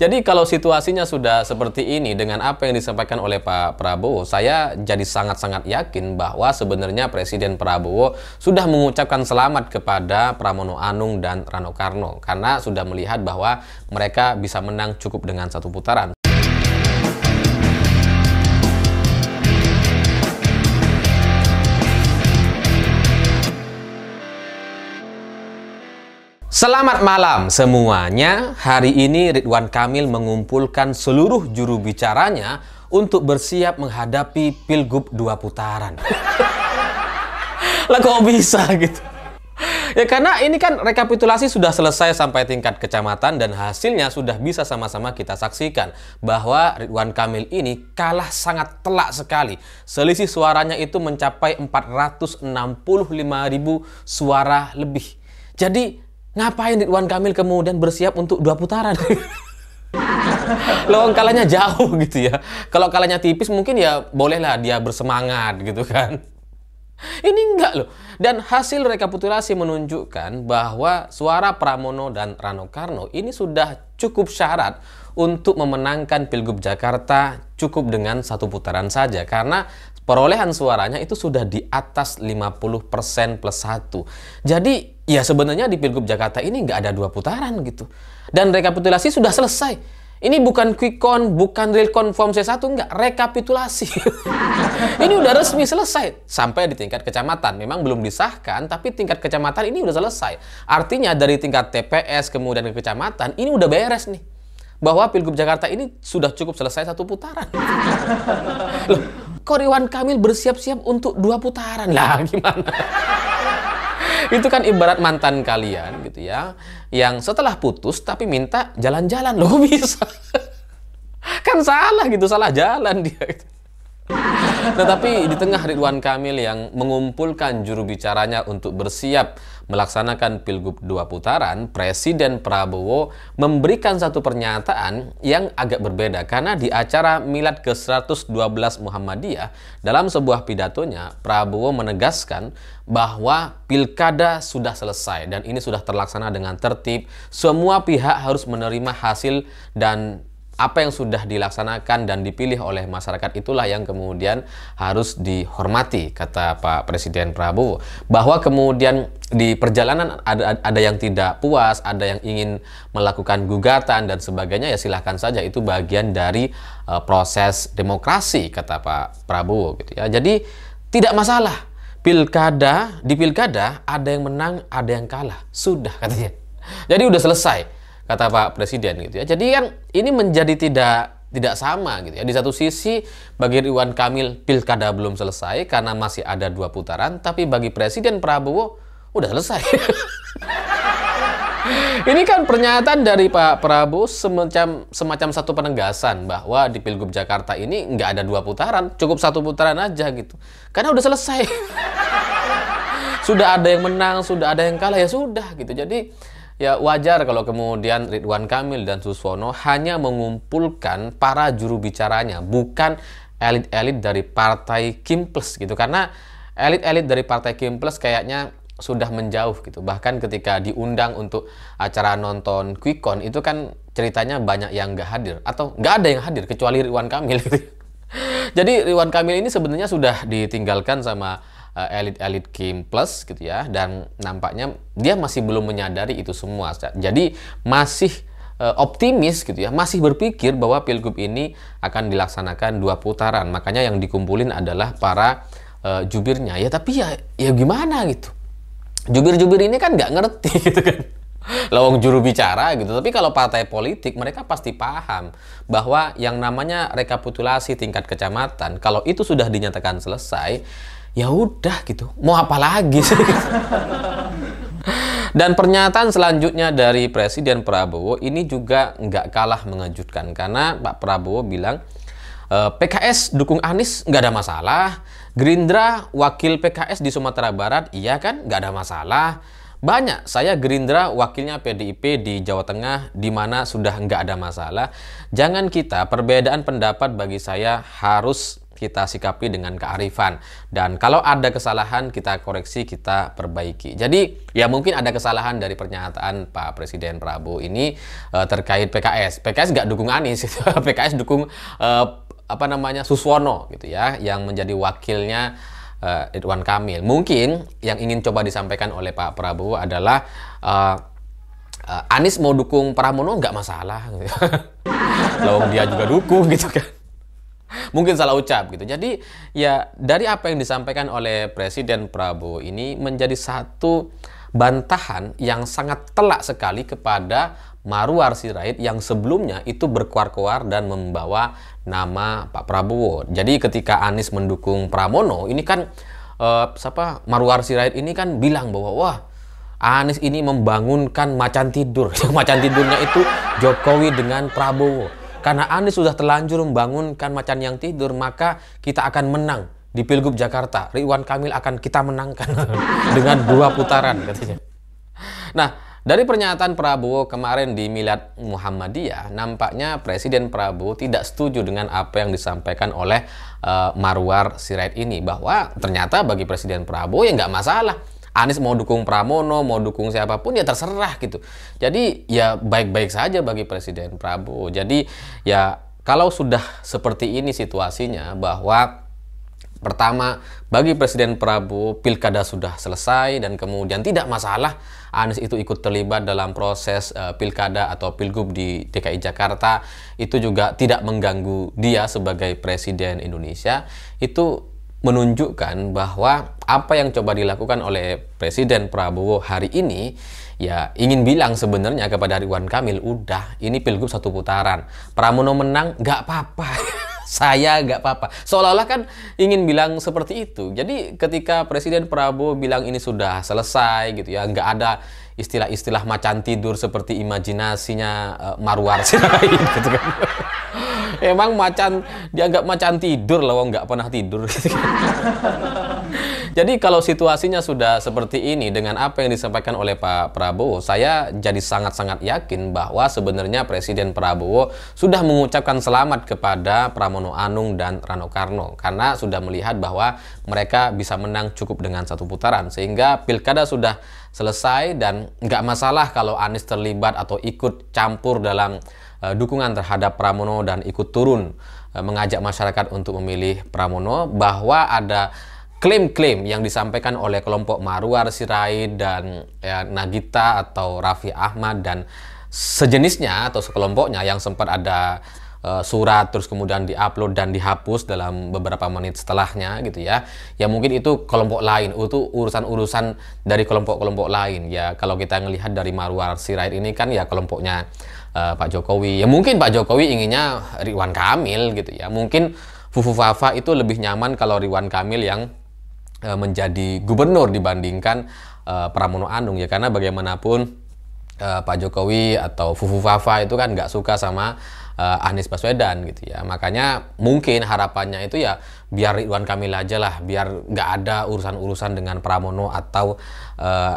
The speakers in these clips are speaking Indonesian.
Jadi kalau situasinya sudah seperti ini dengan apa yang disampaikan oleh Pak Prabowo, saya jadi sangat-sangat yakin bahwa sebenarnya Presiden Prabowo sudah mengucapkan selamat kepada Pramono Anung dan Rano Karno karena sudah melihat bahwa mereka bisa menang cukup dengan satu putaran. Selamat malam semuanya. Hari ini Ridwan Kamil mengumpulkan seluruh juru bicaranya untuk bersiap menghadapi Pilgub 2 putaran. Lah kok bisa gitu? Ya karena ini kan rekapitulasi sudah selesai sampai tingkat kecamatan dan hasilnya sudah bisa sama-sama kita saksikan bahwa Ridwan Kamil ini kalah sangat telak sekali. Selisih suaranya itu mencapai 465.000 suara lebih. Jadi ngapain Ridwan Kamil kemudian bersiap untuk 2 putaran? Loh, kalahnya jauh gitu ya. Kalau kalahnya tipis mungkin ya bolehlah dia bersemangat gitu kan. Ini enggak loh. Dan hasil rekapitulasi menunjukkan bahwa suara Pramono dan Rano Karno ini sudah cukup syarat untuk memenangkan Pilgub Jakarta cukup dengan 1 putaran saja. Karena perolehan suaranya itu sudah di atas 50% plus 1. Jadi ya sebenarnya di Pilgub Jakarta ini nggak ada 2 putaran gitu. Dan rekapitulasi sudah selesai. Ini bukan quick count, bukan real count form C1, nggak. Rekapitulasi. Ini udah resmi selesai. Sampai di tingkat kecamatan. Memang belum disahkan, tapi tingkat kecamatan ini udah selesai. Artinya dari tingkat TPS kemudian ke kecamatan, ini udah beres nih. Bahwa Pilgub Jakarta ini sudah cukup selesai 1 putaran. Loh, kok Ridwan Kamil bersiap-siap untuk 2 putaran? Lah gimana? Itu kan ibarat mantan kalian gitu ya, yang setelah putus tapi minta jalan-jalan. Loh bisa? Kan salah gitu, salah jalan dia gitu. Nah, tapi di tengah Ridwan Kamil yang mengumpulkan juru bicaranya untuk bersiap melaksanakan Pilgub 2 putaran, Presiden Prabowo memberikan satu pernyataan yang agak berbeda. Karena di acara Milad ke-112 Muhammadiyah, dalam sebuah pidatonya, Prabowo menegaskan bahwa pilkada sudah selesai dan ini sudah terlaksana dengan tertib. Semua pihak harus menerima hasil dan apa yang sudah dilaksanakan dan dipilih oleh masyarakat itulah yang kemudian harus dihormati, kata Pak Presiden Prabowo. Bahwa kemudian di perjalanan ada yang tidak puas, ada yang ingin melakukan gugatan dan sebagainya, ya silahkan saja, itu bagian dari proses demokrasi, kata Pak Prabowo gitu ya. Jadi tidak masalah. Di pilkada ada yang menang, ada yang kalah. Sudah katanya. Jadi udah selesai, kata Pak Presiden gitu ya. Jadi kan ini menjadi tidak sama gitu ya. Di satu sisi bagi Ridwan Kamil pilkada belum selesai karena masih ada 2 putaran, tapi bagi Presiden Prabowo udah selesai. Ini kan pernyataan dari Pak Prabowo semacam satu penegasan bahwa di Pilgub Jakarta ini nggak ada 2 putaran, cukup 1 putaran aja gitu. Karena udah selesai. Sudah ada yang menang, sudah ada yang kalah, ya sudah gitu. Jadi ya wajar kalau kemudian Ridwan Kamil dan Suswono hanya mengumpulkan para juru bicaranya, bukan elit-elit dari Partai Kimples gitu. Karena elit-elit dari Partai Kimples kayaknya sudah menjauh gitu. Bahkan ketika diundang untuk acara nonton quick count itu kan ceritanya banyak yang nggak hadir atau nggak ada yang hadir kecuali Ridwan Kamil gitu. Jadi Ridwan Kamil ini sebenarnya sudah ditinggalkan sama elit-elit Kimples gitu ya, dan nampaknya dia masih belum menyadari itu semua. Jadi masih optimis gitu ya, masih berpikir bahwa Pilgub ini akan dilaksanakan 2 putaran. Makanya yang dikumpulin adalah para jubirnya. Ya tapi ya gimana gitu. Jubir-jubir ini kan nggak ngerti gitu kan. Lawang juru bicara gitu. Tapi kalau partai politik mereka pasti paham bahwa yang namanya rekapitulasi tingkat kecamatan, kalau itu sudah dinyatakan selesai, ya udah gitu. Mau apa lagi sih? Dan pernyataan selanjutnya dari Presiden Prabowo ini juga nggak kalah mengejutkan. Karena Pak Prabowo bilang PKS dukung Anies nggak ada masalah. Gerindra wakil PKS di Sumatera Barat, iya kan, nggak ada masalah. Banyak, saya Gerindra wakilnya PDIP di Jawa Tengah, di mana sudah nggak ada masalah. Jangan kita, perbedaan pendapat bagi saya harus kita sikapi dengan kearifan. Dan kalau ada kesalahan, kita koreksi, kita perbaiki. Jadi, ya mungkin ada kesalahan dari pernyataan Pak Presiden Prabowo ini terkait PKS. PKS nggak dukung Anies, PKS dukung Suswono gitu ya, yang menjadi wakilnya Ridwan Kamil. Mungkin yang ingin coba disampaikan oleh Pak Prabowo adalah Anies mau dukung Pramono nggak masalah gitu. Lalu dia juga dukung gitu kan. Mungkin salah ucap gitu. Jadi ya dari apa yang disampaikan oleh Presiden Prabowo ini menjadi satu bantahan yang sangat telak sekali kepada Marwar Sirait yang sebelumnya itu berkoar-koar dan membawa nama Pak Prabowo. Jadi ketika Anies mendukung Pramono, ini kan Marwar Sirait ini kan bilang bahwa wah, Anies ini membangunkan macan tidur. Macan tidurnya itu Jokowi dengan Prabowo. Karena Anies sudah terlanjur membangunkan macan yang tidur, maka kita akan menang di Pilgub Jakarta. Ridwan Kamil akan kita menangkan dengan 2 putaran katanya. Nah, dari pernyataan Prabowo kemarin di Milad Muhammadiyah, nampaknya Presiden Prabowo tidak setuju dengan apa yang disampaikan oleh Marwar Sirait ini. Bahwa ternyata bagi Presiden Prabowo ya nggak masalah. Anies mau dukung Pramono, mau dukung siapapun ya terserah gitu. Jadi ya baik-baik saja bagi Presiden Prabowo. Jadi ya kalau sudah seperti ini situasinya, bahwa pertama, bagi Presiden Prabowo pilkada sudah selesai dan kemudian tidak masalah Anies itu ikut terlibat dalam proses pilkada atau pilgub di DKI Jakarta, itu juga tidak mengganggu dia sebagai Presiden Indonesia. Itu menunjukkan bahwa apa yang coba dilakukan oleh Presiden Prabowo hari ini ya ingin bilang sebenarnya kepada Ridwan Kamil, udah ini pilgub 1 putaran, Pramono menang nggak apa-apa. Saya nggak apa-apa. Seolah-olah kan ingin bilang seperti itu. Jadi ketika Presiden Prabowo bilang ini sudah selesai gitu ya, nggak ada istilah-istilah macan tidur seperti imajinasinya Marwar Sirait gitu kan. Emang macan dianggap macan tidur loh, nggak pernah tidur. Jadi kalau situasinya sudah seperti ini dengan apa yang disampaikan oleh Pak Prabowo, saya jadi sangat-sangat yakin bahwa sebenarnya Presiden Prabowo sudah mengucapkan selamat kepada Pramono Anung dan Rano Karno, karena sudah melihat bahwa mereka bisa menang cukup dengan 1 putaran, sehingga pilkada sudah selesai dan nggak masalah kalau Anies terlibat atau ikut campur dalam dukungan terhadap Pramono dan ikut turun mengajak masyarakat untuk memilih Pramono. Bahwa ada klaim-klaim yang disampaikan oleh kelompok Marwar Sirait dan Nagita atau Raffi Ahmad dan sejenisnya atau sekelompoknya yang sempat ada surat terus kemudian diupload dan dihapus dalam beberapa menit setelahnya gitu ya. Ya mungkin itu kelompok lain, itu urusan-urusan dari kelompok-kelompok lain. Ya kalau kita melihat dari Marwar Sirait ini kan ya kelompoknya Pak Jokowi. Ya mungkin Pak Jokowi inginnya Ridwan Kamil gitu ya. Mungkin Fufu Fafa itu lebih nyaman kalau Ridwan Kamil yang menjadi gubernur dibandingkan Pramono Anung ya, karena bagaimanapun Pak Jokowi atau Fufu Fafa itu kan nggak suka sama Anies Baswedan gitu ya. Makanya mungkin harapannya itu ya biar Ridwan Kamil aja lah, biar nggak ada urusan-urusan dengan Pramono atau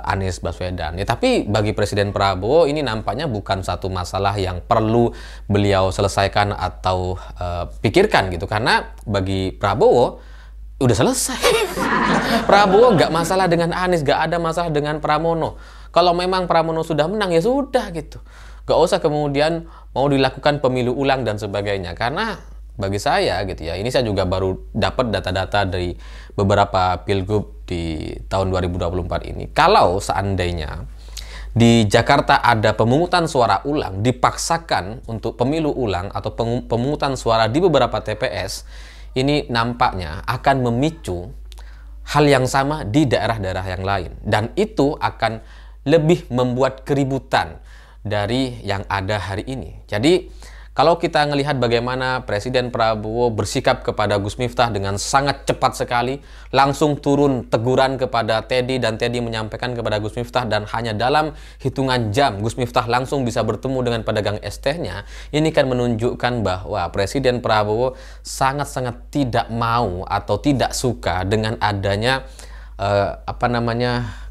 Anies Baswedan. Ya, tapi bagi Presiden Prabowo ini nampaknya bukan satu masalah yang perlu beliau selesaikan atau pikirkan gitu, karena bagi Prabowo udah selesai. Prabowo nggak masalah dengan Anies, nggak ada masalah dengan Pramono. Kalau memang Pramono sudah menang ya sudah gitu. Gak usah kemudian mau dilakukan pemilu ulang dan sebagainya. Karena bagi saya gitu ya, ini saya juga baru dapat data-data dari beberapa pilgub di tahun 2024 ini. Kalau seandainya di Jakarta ada pemungutan suara ulang, dipaksakan untuk pemilu ulang atau pemungutan suara di beberapa TPS, ini nampaknya akan memicu hal yang sama di daerah-daerah yang lain. Dan itu akan lebih membuat keributan dari yang ada hari ini. Jadi kalau kita melihat bagaimana Presiden Prabowo bersikap kepada Gus Miftah dengan sangat cepat sekali, langsung turun teguran kepada Teddy dan Teddy menyampaikan kepada Gus Miftah, dan hanya dalam hitungan jam Gus Miftah langsung bisa bertemu dengan pedagang es tehnya. Ini kan menunjukkan bahwa Presiden Prabowo sangat-sangat tidak mau atau tidak suka dengan adanya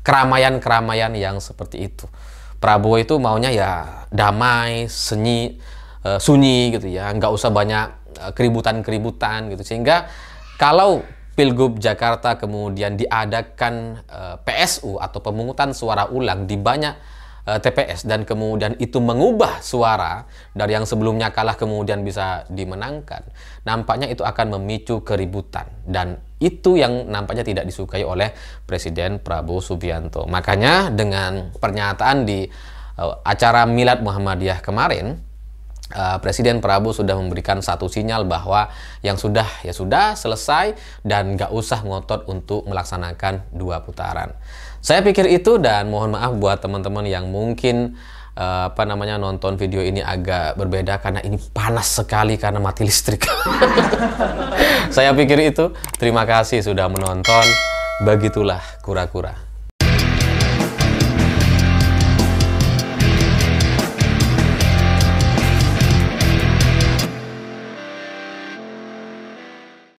keramaian-keramaian yang seperti itu. Prabowo itu maunya ya damai, sunyi gitu ya, nggak usah banyak keributan-keributan gitu, sehingga Kalau Pilgub Jakarta kemudian diadakan PSU atau pemungutan suara ulang di banyak TPS dan kemudian itu mengubah suara dari yang sebelumnya kalah kemudian bisa dimenangkan, nampaknya itu akan memicu keributan dan itu yang nampaknya tidak disukai oleh Presiden Prabowo Subianto. Makanya dengan pernyataan di acara Milad Muhammadiyah kemarin, Presiden Prabowo sudah memberikan satu sinyal bahwa yang sudah ya sudah selesai dan nggak usah ngotot untuk melaksanakan 2 putaran. Saya pikir itu, dan mohon maaf buat teman-teman yang mungkin nonton video ini agak berbeda karena ini panas sekali karena mati listrik. Saya pikir itu. Terima kasih sudah menonton. Begitulah kura-kura.